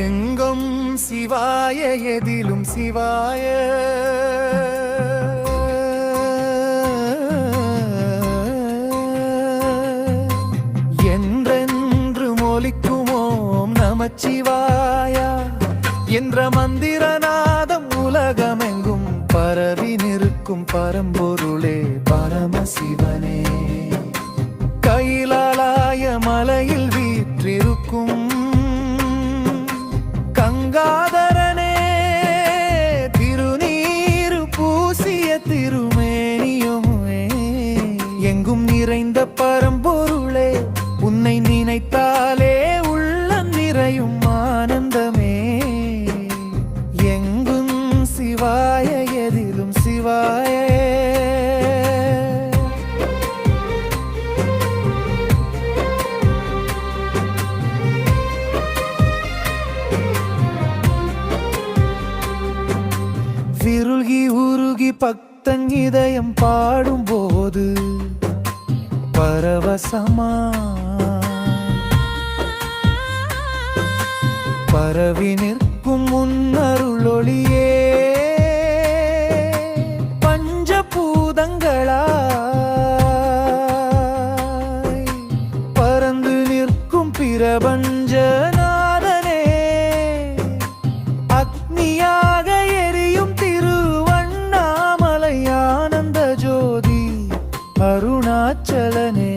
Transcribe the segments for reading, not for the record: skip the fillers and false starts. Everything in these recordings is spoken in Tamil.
எங்கும் சிவாய எதிலும் சிவாய என்றென்று மொழிக்குமோம் நமச்சிவாயா என்ற மந்திரநாதம் உலகமெங்கும் பரவி நிற்கும் பரம்பொருளே பரமசிவனே. கைலாய மலையில் வீற்றிருக்கும் கங்காதரனே, திருநீரு பூசிய திருமேனியுமே, எங்கும் நிறைந்த பரம்பொருளே, உன்னை நினைத்தாலே உள்ளம் நிறையும் ஆனந்தமே. எங்கும் சிவாய எதிலும் சிவாய. விருள்கி உருகி பக்தன் இதயம் பாடும்போது பரவசமா பரவி நிற்கும் முன்னருளொளியே, பஞ்சபூதங்களாய் பறந்து நிற்கும் பிரபஞ்சநாதனே, அக்னியாக எரியும் திருவண்ணாமலை ஆனந்த ஜோதி அருணாச்சலனே.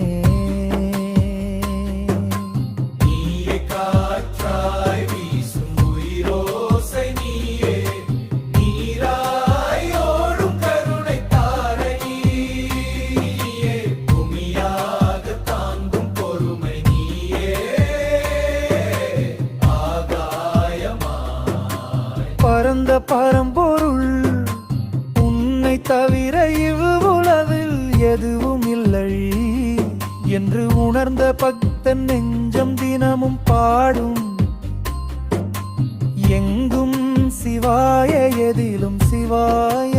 பரந்த பரம்பொருள் உன்னை தவிர இவ்வுலகில் எதுவும் இல்லை என்று உணர்ந்த பக்தன் நெஞ்சம் தினமும் பாடும். எங்கும் சிவாய எதிலும் சிவாய.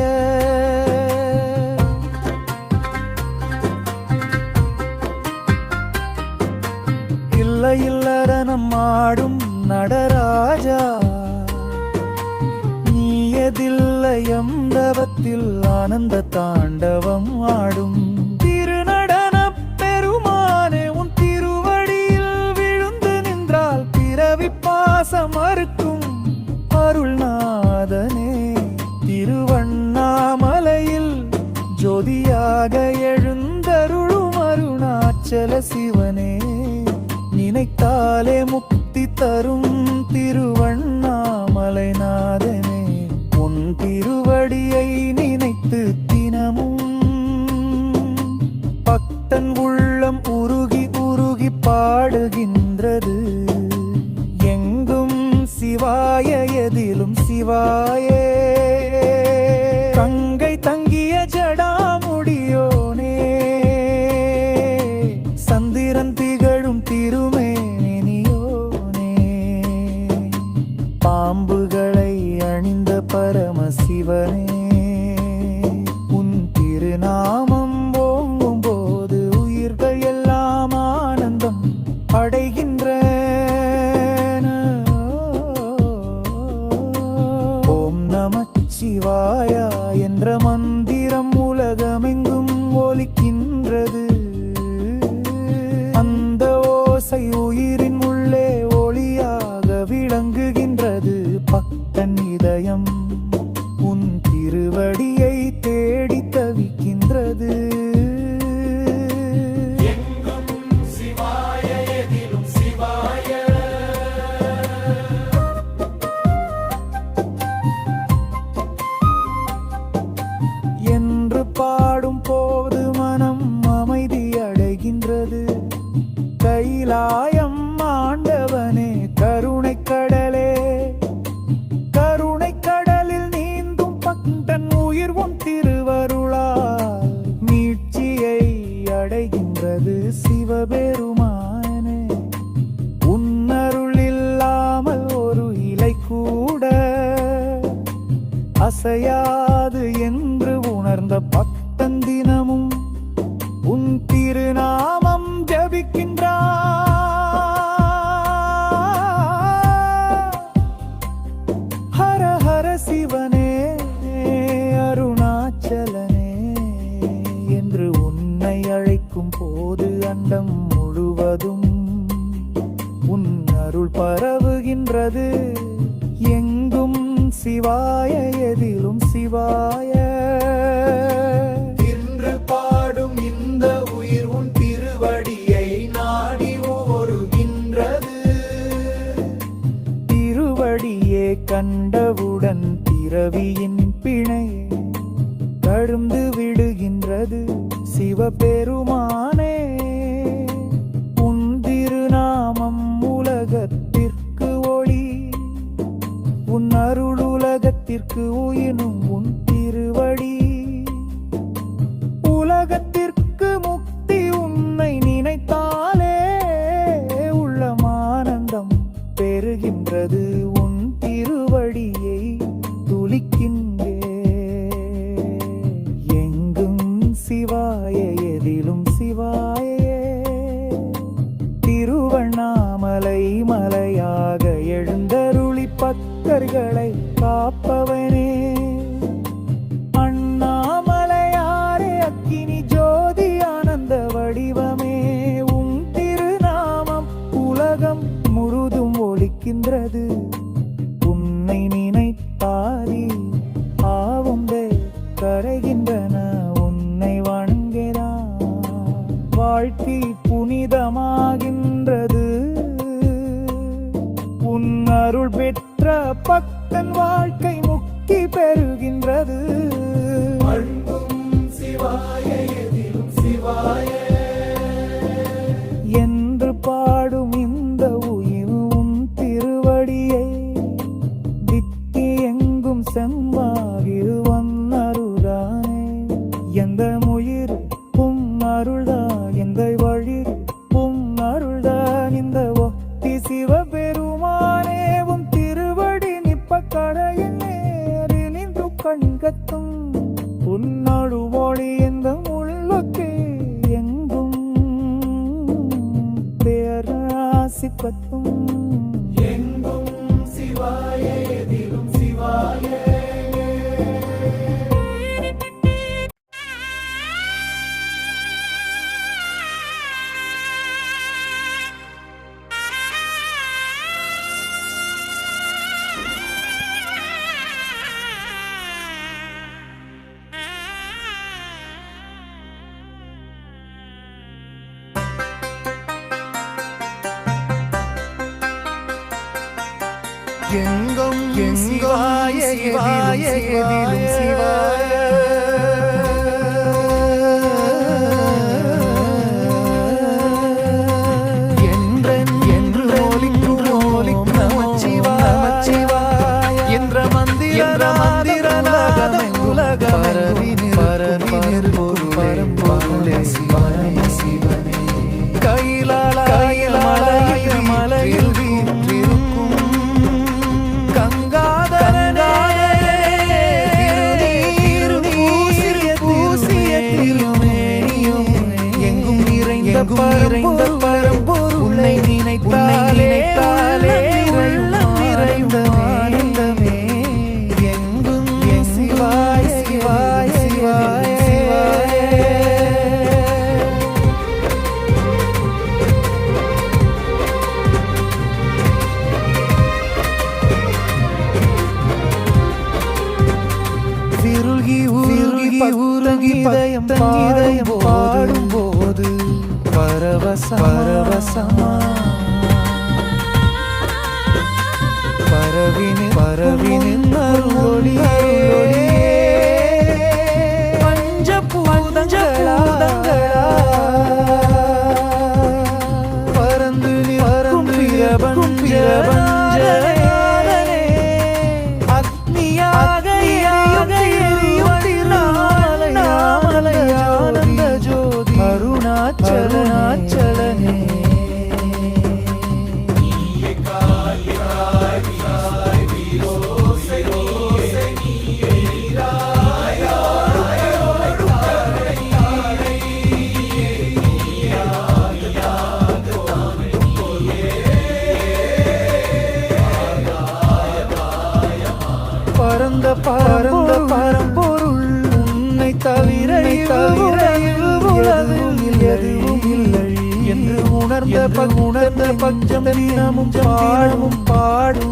இல்லை இல்லறனம் ஆடும் நடராஜா, எதில்லையம் தவத்தில் ஆனந்த தாண்டவம் ஆடும் திருநடன பெருமானே, உன் திருவடியில் விழுந்து நின்றால் பிறவி பாசம் மறுக்கும் அருள்நாதனே. திருவண்ணாமலையில் ஜோதியாக எழுந்தருளும் அருணாச்சல சிவனே, நினைத்தாலே முக்தி தரும் திருவண்ணாமலை நாதனே. உன் திருவடியை நினைத்து தினமும் பக்தன் உள்ளம் உருகி உருகி பாடுகின்றது. எங்கும் சிவாய எதிலும் சிவாய. கங்கை தங்கிய ஜடாமுடியோனே, சந்திரன் திகழும் திருமேனியோனே, பாம்புகளை அணிந்த பரமசிவனே, உன் திருநாமம் ஓங்கும் போது உயிர்கள் எல்லாம் ஆனந்தம் அடைகின்றன. ஓம் நமச்சிவாயா என்ற மந்திரம் உலகமெங்கும் ஒலிக்கின்றது. அந்த ஓசை உயிரின் உள்ளே ஒளியாக விளங்குகின்றது. பக்தன் இதயம் உன் திருவடியை தேடி தவிக்கின்றது. என்று பாடும் போது மனம் அமைதி அடைகின்றது. கைலாயம் ஆண்டவனே, கருணை கடலே, கருணை கடலில் நீந்தும் பக்தன் உயிர் உன் திருவருளால் மீட்சியை அடைகின்றது. சிவபெருமானே, உன்னருள் இல்லாமல் ஒரு இலை கூட அசையாது என்று உணர்ந்த பக்தன் தினமும் உன் திருநாமம் ஜபிக்கின்றான். பெறுகின்றது. எங்கும் சிவாய எதிலும் சிவாய என்று பாடும் இந்த உயிர் உன் திருவடியை நாடி ஓடுகின்றது. திருவடியே கண்டவுடன் பிறவியின் பிணையை கடந்து விடுகின்றது. சிவபெருமானே உன் திருநாமம் உலகத்திற்கு ஒளி, உன் அருள் உலகத்திற்கு உயிரும் உன் திருவடி. உலகத்திற்கு முக்தி உன்னை நினைத்தாலே உள்ளமானந்தம் பெறுகின்றது. உன் திருவடியை துளிக்கின்றே. எங்கும் சிவாய எதிலும் சிவாயே. திருவண்ணாமலை மலையாக எழுந்தருளி பக்தர்களை காப்பவனே. அண்ணாமலையாரே அக்கினி ஜோதி ஆனந்த வடிவமே. உன் திருநாமம் உலகம் முழுதும் ஒலிக்கின்றது. உன்னை நினைத்தாரி ஆவும்பே கரைகின்றன உன்னை வணங்கினான். வாழ்க்கை புனிதமாகின்றது. உன் அருள் பெற்ற பக்தன் வாழ்க்கை முக்தி பெறுகின்றது. அன்பும் சிவாய எதிலும் சிவாய என்று பாடும் இந்த உயிர் உன் திருவடியை தித்தி எங்கும் செம்மாகிரு வந்தருளானே. எந்த முயிர் உம் அருள்தான், எந்த வழி உம் அருள்தான். இந்த ஒத்தி சிவபெருமானே உம் திருவடி நிப்ப கடையின் நேரில் நின்று கண்கத்தும். உன்னொடு மொழி எந்த முள்ளொக்கே எங்கும் பேராசி பத்தும். எங்கும் சிவாய எதிலும் சிவாய. எங்கும் சிவாய சிவாய எதிலும் சிவாய. என்று ஒலிக்கும் நமச்சிவாய என்ற மந்திர உலகம் பரவி நிற்பொருள் சிவனே சிவனே. கைலாய மலையில் வீற்றிருக்கும் கங்காதரனே. பூசிய திருமேனியும் எங்கும் நிறைந்த பரம்பொருள். உன்னை நினைத்தாலே உள்ளம் நிறைந்த ஆனந்தமே. எங்கும் சிவாய சிவாய சிவாய சிவாய. உருகி இதயம் பாடும்போது பரவசமா பரவினின் அருளொளியே. பஞ்சபூதங்களா பரந்து நிற்கும் பிரபஞ்சனே. அக்னியாக ஆனந்த ஜோதி அருணாச்சலனே. பரந்த பரம்பொருள் உன்னை தவிர உலகில் எதுவும் இல்லை என்று உணர்ந்த பஞ்சம் தினமும் பாடும்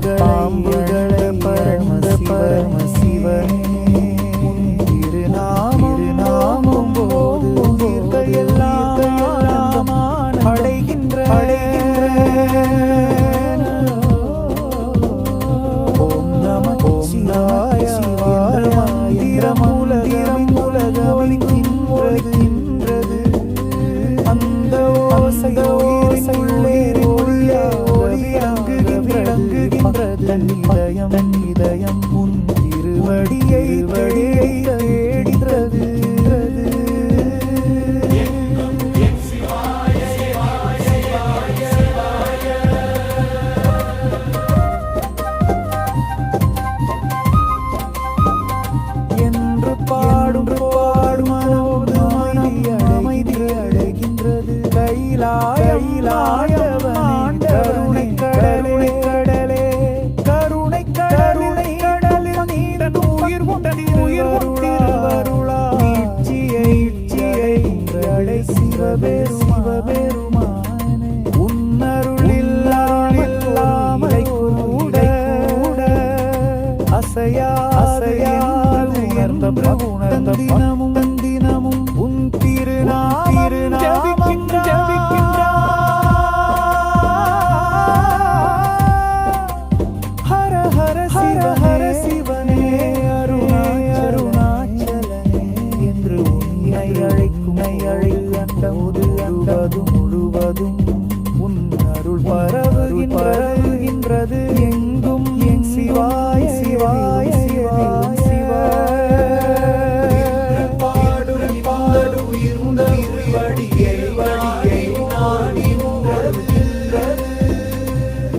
பாம்புகளை பரமசிவனே உன் திருநாமம் போது எல்லாம் அடைகின்ற ஓம் நம சிவாய மந்திரம் உலகமளிக்கின்றது அந்த ஓசை இதயம் உன் திருவடியை தேடுகிறது. என்று பாடும் அமைதி அடைகின்றது. கைலாயவன் கருணை கடலே கருணை கடலில் நீண்ட உயிர் திருவருளா இச்சியை சிவபெருமானே உன்னருளில்லாமல் கூட அசையா உணர்ந்த தினமும் உன் திருநாமம் ஹர ஹர சிவனே அருணாச்சலனே என்று உன்னை அழைக்கும் அண்டமும் முழுவதும் உன் அருள் பரவுகின்றது எங்கும் என் சிவாய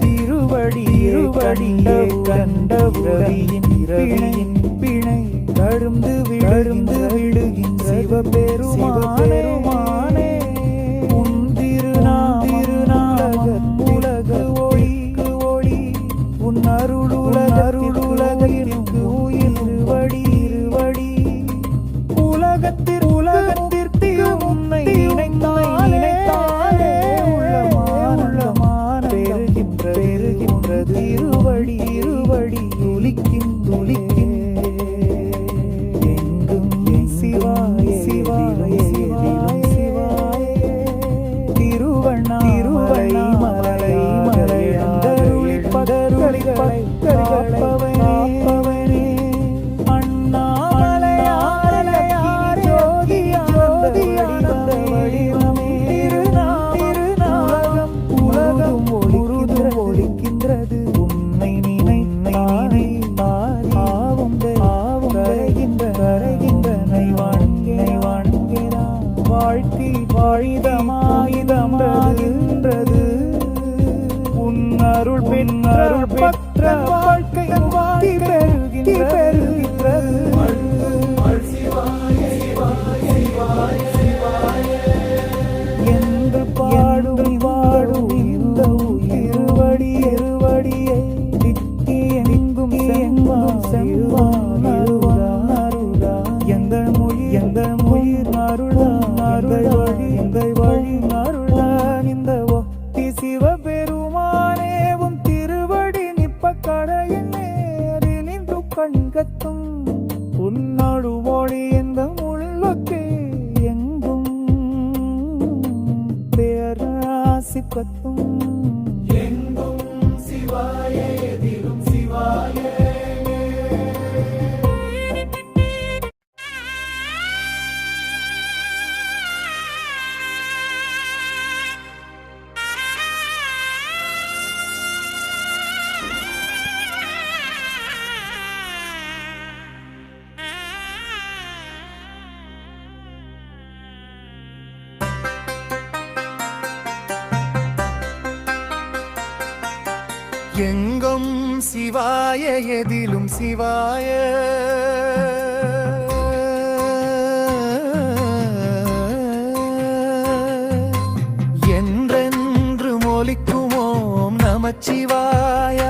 திருவடியே கண்டவுரையின் பிணை கழுந்து விடுகின்ற சிவபெருமானே உன் திருநாம ஒளி உன் அருளுலகிற்கு உயிர்வடி உலகத்திற்கு உன்னை நினைத்தாலே உள்ளமான பெருகின்ற திருவடி துளிக்கின் எங்கும் சிவாய திருவண்ணாமலை காப்பவனே அண்ணாமலையார் ஜோதியானந்த வடிவமே திருநாமம் உலகம் ஒளிக்கின்றது உன்னை நினைத்தானே பாவம் கரைகின்றனை வணங்கிறான் வாழ்க்கை வாழிதமாயிதமாகின்றது உன் அருள் பற்ற வாழ்க்கை பெருகின்றது என்று பாடும் இந்த இருவடியை எங்கும் செம்பான் அருளா எங்கள் மொழி எங்கள் வழி அருளான் இந்த ஒத்தி சிவபெருமானே உன் திருவடி நிப்ப கடையின் நேரில் நின்று கண்கத்தும் உன்னோடு மொழி எந்த முள்ளக்கு எங்கும் பேராசி கத்தும் எங்கும் சிவாய எதிலும் சிவாய எங்கும் சிவாய எதிலும் சிவாய என்றென்று மொழிக்குமோம் நமச்சிவாய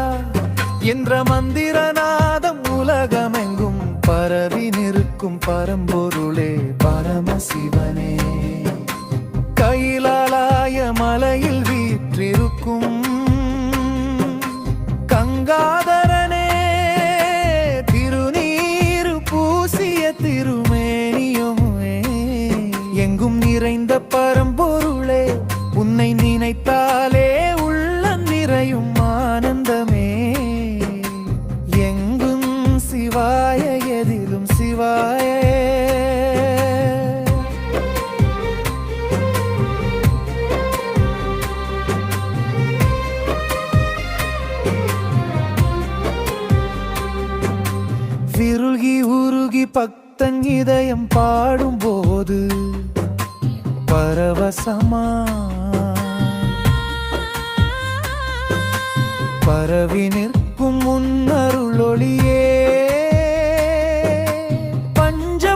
என்ற மந்திரநாதம் உலகமெங்கும் பரவி நிற்கும் பரம்பொருளே பரமசிவனே கைலாய மலையில் வீற்றிருக்கும் கங்கா ஆனந்தமே. எங்கும் சிவாய எதிலும் சிவாய. விருகி உருகி பக்தன் இதயம் பாடும்போது பரவசமா பரவி நிற்கும் முன்னருளொளியே. பஞ்சபூதங்களாய்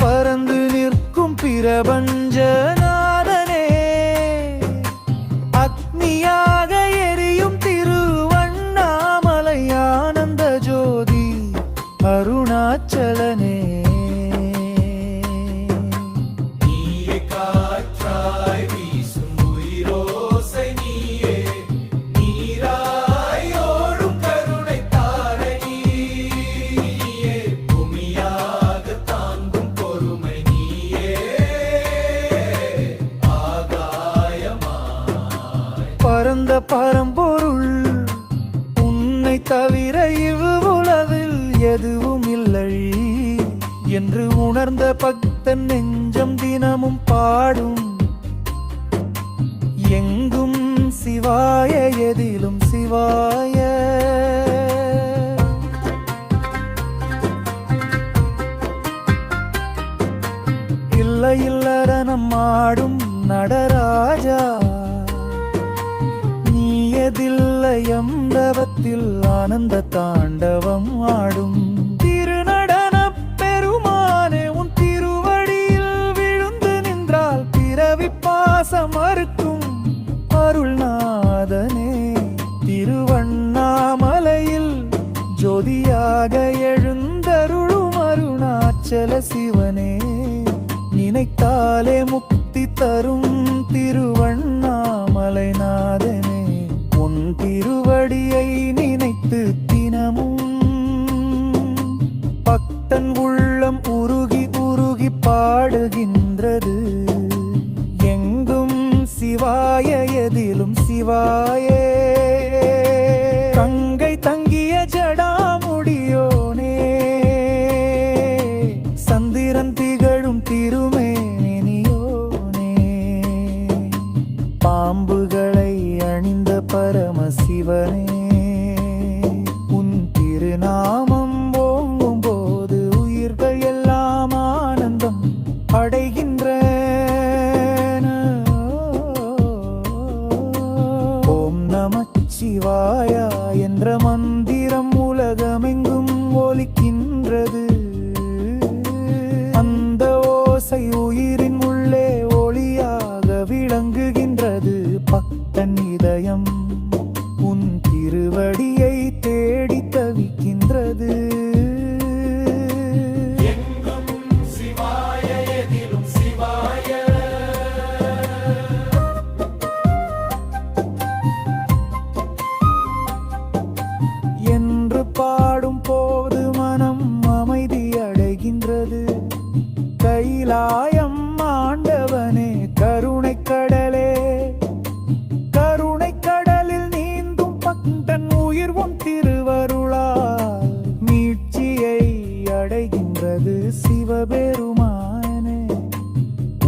பறந்து நிற்கும் பிரபஞ்சநாதனே, அக்னியாக எரியும் திருவண்ணாமலை ஆனந்த ஜோதி அருணாச்சலனே. நீயே காற்றாய் வீசும் உயிரோசை, நீயே நீராய் ஓடும் கருணை தாரை, நீயே பூமியாக தாங்கும் பொறுமை, நீயே ஆகாயமாய் பரந்த பரம்பொருள் உன்னை தவிர இவ்வுலகில் எதுவும் இல்லை என்று உணர்ந்த பக்தன் நெஞ்சம் தினமும் பாடும். எங்கும் சிவாய எதிலும் சிவாய. இல்ல இல்லறனம் ஆடும் நடராஜா, நீயதில்லையம் தவத்தில் ஆனந்த தாண்டவம் ஆடும். திருநடன பெருமானே, உன் திருவடியில் விழுந்து நின்றால் பிறவி பாசம் மறுக்கும் அருள்நாதனே. திருவண்ணாமலையில் ஜோதியாக எழுந்தருளும் அருணாச்சல சிவனே, நினைத்தாலே முக்தி தரும் திருவண்ணாமலை நாதனே. உன் திருவடியை நினைத்து தினமும் பக்தன் உள்ளம் உருகி உருகி பாடுகின்றது. எங்கும் சிவாய எதிலும் சிவாயே. கங்கை தங்கிய ஜடாமுடியோனே, சந்திரன் திகழும் திருமேனியோனே, பாம்புகளை அணிந்த பரமசிவனே, உன் திருநாமம் ஓங்கும் போது உயிர்கள் எல்லாம் ஆனந்தம் அடைகின்றன. ஓம் நமச்சிவாயா என்ற மந்திரம் உலகமெங்கும் ஒலிக்கின்றது. அந்த ஓசை உயிரின் உள்ளே ஒளியாக விளங்குகின்றது. பக்தன் இதயம் உன் திருவடியை தேடி தவிக்கின்றது. எங்கும் சிவாய எதிலும் சிவாய. என்று பாடும் போது மனம் அமைதி அடைகின்றது. கைலாயம் ஆண்டவனே, கருணை கடலே, கருணை கடலில் நீந்தும் பக்தன் உயிர் உன் திருவருளால் மீட்சியை அடைகின்றது. சிவபெருமானே,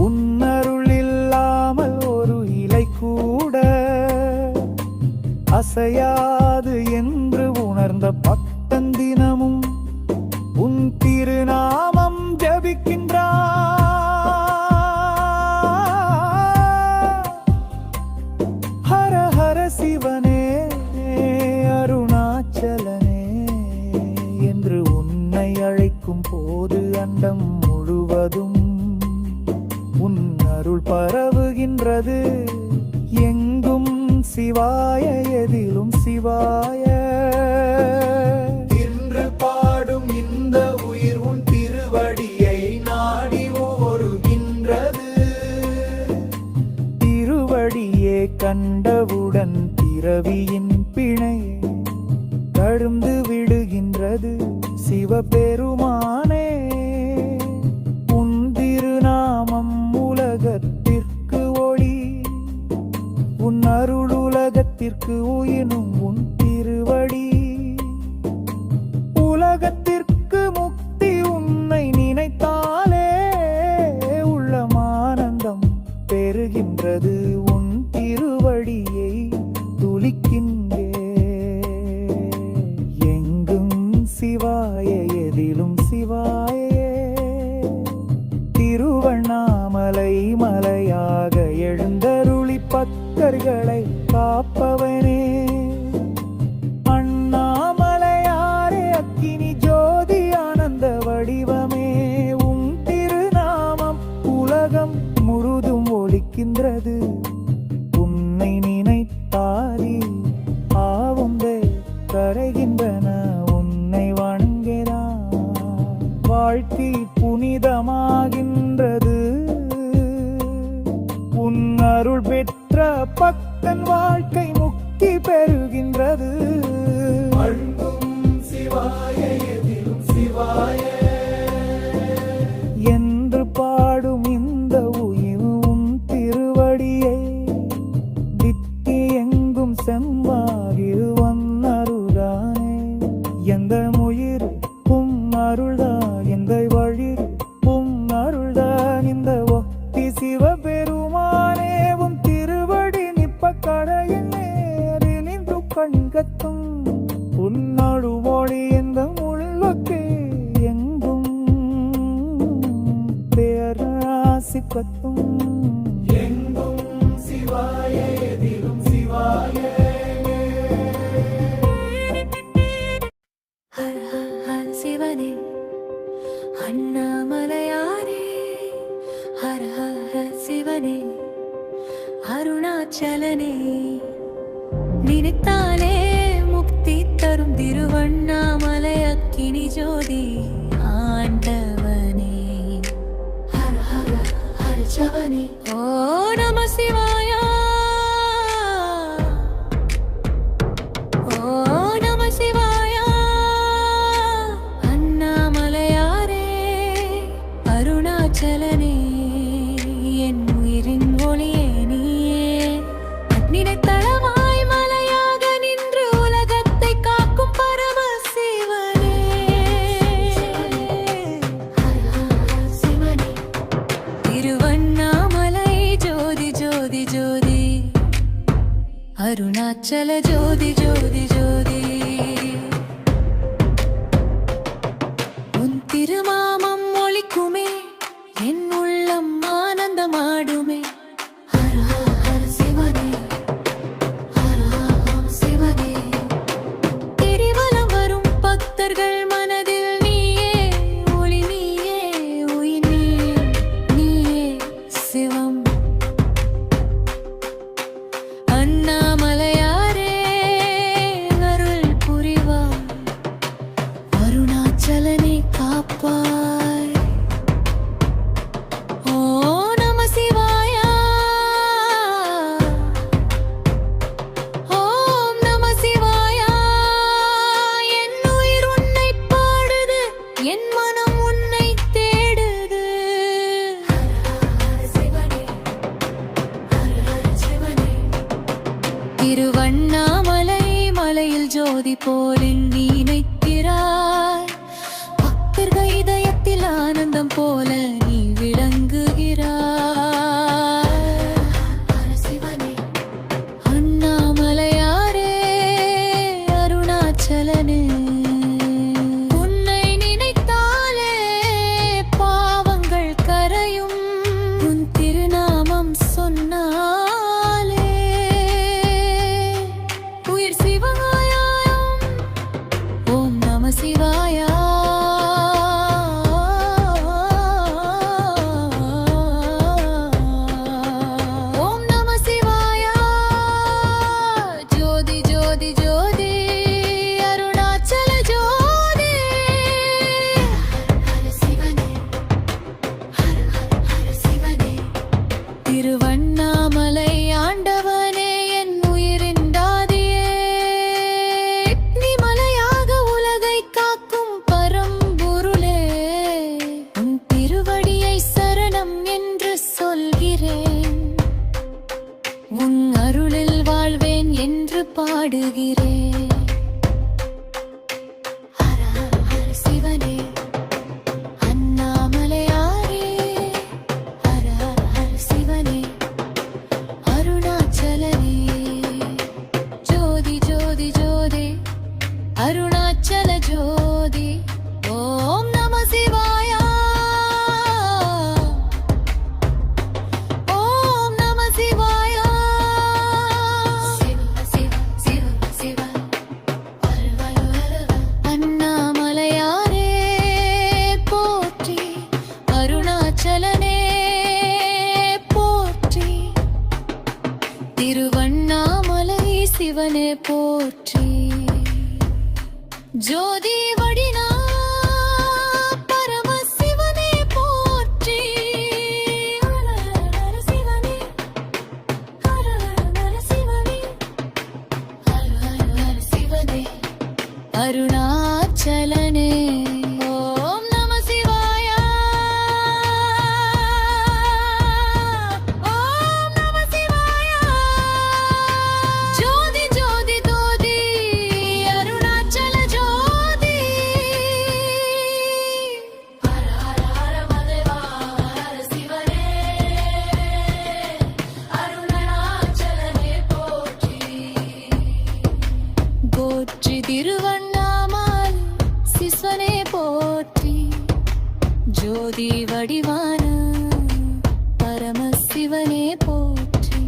உன்னருள் இல்லாமல் ஒரு இலை கூட அசையாது என்று உணர்ந்த பக்தன் தினமும் உன் திருநாமம் ஜபிக்கின்றார். ஹர ஹர சிவனே, அருணாச்சலனே என்று உன்னை அழைக்கும் போது அண்டம் முழுவதும் உன் அருள் பரவுகின்றது. எங்கும் சிவாய எதிலும் சிவாய. இன்று பாடும் இந்த உயிர் உன் திருவடியை நாடி ஓடுகின்றது. திருவடியே கண்டவுடன் பிறவியின் பிணை கழுந்து விடுகின்றது. சிவபெருமானே, உன் திருநாமம் உலகத்திற்கு ஒளி உள்ளத்திற்கு உயிரும் உன் திருவடி. உலகத்திற்கு முக்தி உன்னை நினைத்தாலே உள்ளமானந்தம் பெறுகின்றது. உன் திருவடியை துளிக்கின்றே. எங்கும் சிவாய எதிலும் சிவாயே. திருவண்ணாமலை மலையாக எழுந்தருளி பக்தர்களை காப்பவனே. அண்ணாமலையாரே அக்கினி ஜோதி ஆனந்த வடிவமே. உன் திருநாமம் உலகம் முழுதும் ஒலிக்கின்றது. உன்னை நினைத்தாரி ஆவுந்தே கரைகின்றன உன்னை வணங்குகிறான். வாழ்க்கை புனிதமாகின்றது. உன் அருள் பெற்ற பக்தன் வாழ்க்கை முக்தி பெறுகின்றது. அன்பும் சிவாய எதிலும் சிவாய என்று பாடும் இந்த உயிர் உன் திருவடியை தித்தி எங்கும் செம்பாகிரு வந்தருளானே. எந்த உயிர் உம் அருள்தான், எந்த வழி உம் அருள்தான். இந்த ஒத்தி சிவபெருமானே உன் திருவடி நிற்ப கடையின் நேரி நின்று கண்கத்தும். உன்னோடு மொழி எந்த உள்ளக்கு எங்கும் பேராசி கத்தும். எங்கும் சிவாய எதிலும் சிவாய. ஹர ஹர சிவனே அண்ணாமலையாரே. ஹர ஹர சிவனே அருணாச்சலனே. நினைத்தாலே முக்தி தரும் திருவண்ணாமலை அக்கினி ஜோதி ஆண்டவனே. ஹர ஹர ஹர சவனே. ஓ நம சிவாயா. ஓ நம சிவாயா. அண்ணாமலையாரே அருணாச்சலனே. என் உயிரின் ஒளியே நீயே. நினைத்தளவாய் மலையாக நின்று உலகத்தை காக்கும் பரம சிவனே. திருவண்ணாமலை ஜோதி ஜோதி ஜோதி. அருணாச்சல ஜோதி ஜோதி ஜோதி. உன் திருமாமம் ஒலிக்குமே என் உள்ளம் ஆனந்தமாடுமே. ஹர ஹர சிவனே. ஹர ஹர சிவனே. திரிவலம் வரும் பக்தர்கள் மனதில் நீயே ஒளி, நீயே உயிர், நீயே நீயே சிவம். அண்ணாமலையாரே அருள் புரிவாய். அருணாச்சலனை காப்பாய். ஓ நம சிவாயா. ஓம் நம சிவாயா. என் உயிர் உன்னை பாடுது, என் மனம் உன்னை தேடுது. திருவண்ணாமலை மலையில் ஜோதி போலில் நீ நிற்கிறாய். பக்தர்கள் இதயத்தில் ஆனந்தம் போல நீ விளங்குகிறாய். அண்ணாமலையாரே அருணாச்சலனே. உன்னை நினைத்தாலே பாவங்கள் கரையும். உன் திருநாமம் சொன்னாலே உயிர் சிவாயம். ஓம் நம சிவாயா. ஓம் நம சிவாயா. ஜோதி ஜோதி ஜோதி. அருணாச்சல ஜோதி. திருவண்ணாமலை ஆண்டவனே என் உயிரின் தாதியே. நீ மலையாக உலகை காக்கும் பரம்பொருளே. உன் திருவடியை சரணம் என்று சொல்கிறேன். உன் அருளில் வாழ்வேன் என்று பாடுகிறேன். ஹர ஹர ஹர சிவனே, அண்ணாமலையாரே. ஹர ஹர ஹர சிவனே, அருணாச்சலனே. ஜோதி ஜோதி ஜோதி, அருணாச்சல ஜோதி. ஓம் நம சிவாய. ஓம் நம சிவாய. அண்ணாமலையாரே போற்றி, அருணாச்சலனே போற்றி, திருவண்ணாமலை சிவனே போற்றி. ஜோதி வடினா பரமசிவனே போற்றி. ஹர ஹர சிவனே, ஹர ஹர சிவனே, ஹர ஹர சிவனே, அருணாச்சலனே. ஓம் நம சிவாய. ஓம் நம சிவாய. ஜோதி ஜோதி ஜோதி, அருணாச்சல ஜோதி. ஹர ஹர ஹர மதேவா, ஹர சிவனே, அருணாச்சலனே போற்றி. போற்றி திருவண்ணாமலை சிவனே போற்றி. ஜோதி வடிவான பரமசிவனே போற்றி.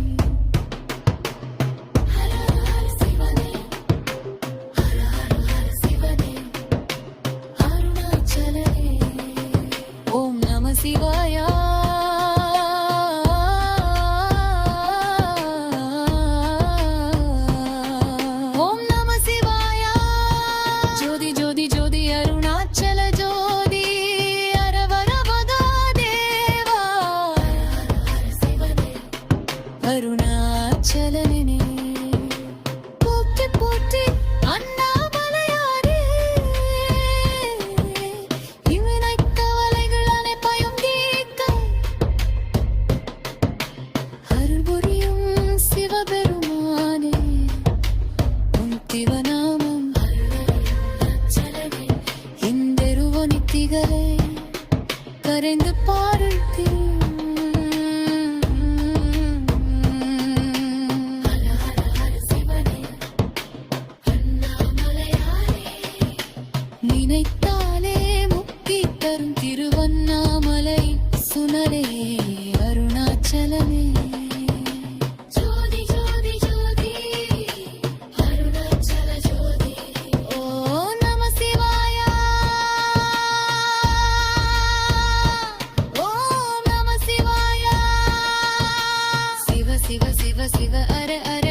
ஹர ஹர சிவனே, ஹர ஹர சிவனே, அருணாச்சலனே. ஓம் நம சிவாய. ஓம் நம சிவாய. ஜோதி ஜோதி ஜோதி, அருணாச்சல ஜோதி. அரவரவதா தேவா, அருணாச்சலனே. போற்றி போற்றி, அண்ணாமலையாரே. இவனைக் கவலைகள் அனைத்தையும் தீர்க்க அருள் புரியும் சிவபெருமானே. உன் திவநாமம் இந்தெருவனி திகழே கரைந்து பாருள் நினைத்தாலே முக்தி தரும் திருவண்ணாமலை சுனரே, அருணாச்சலமே. ஜோதி ஜோதி ஜோதி, அருணாச்சல ஜோதி. ஓம் நம சிவாய. ஓம் நம சிவாய. சிவ சிவ சிவ சிவ, அர அர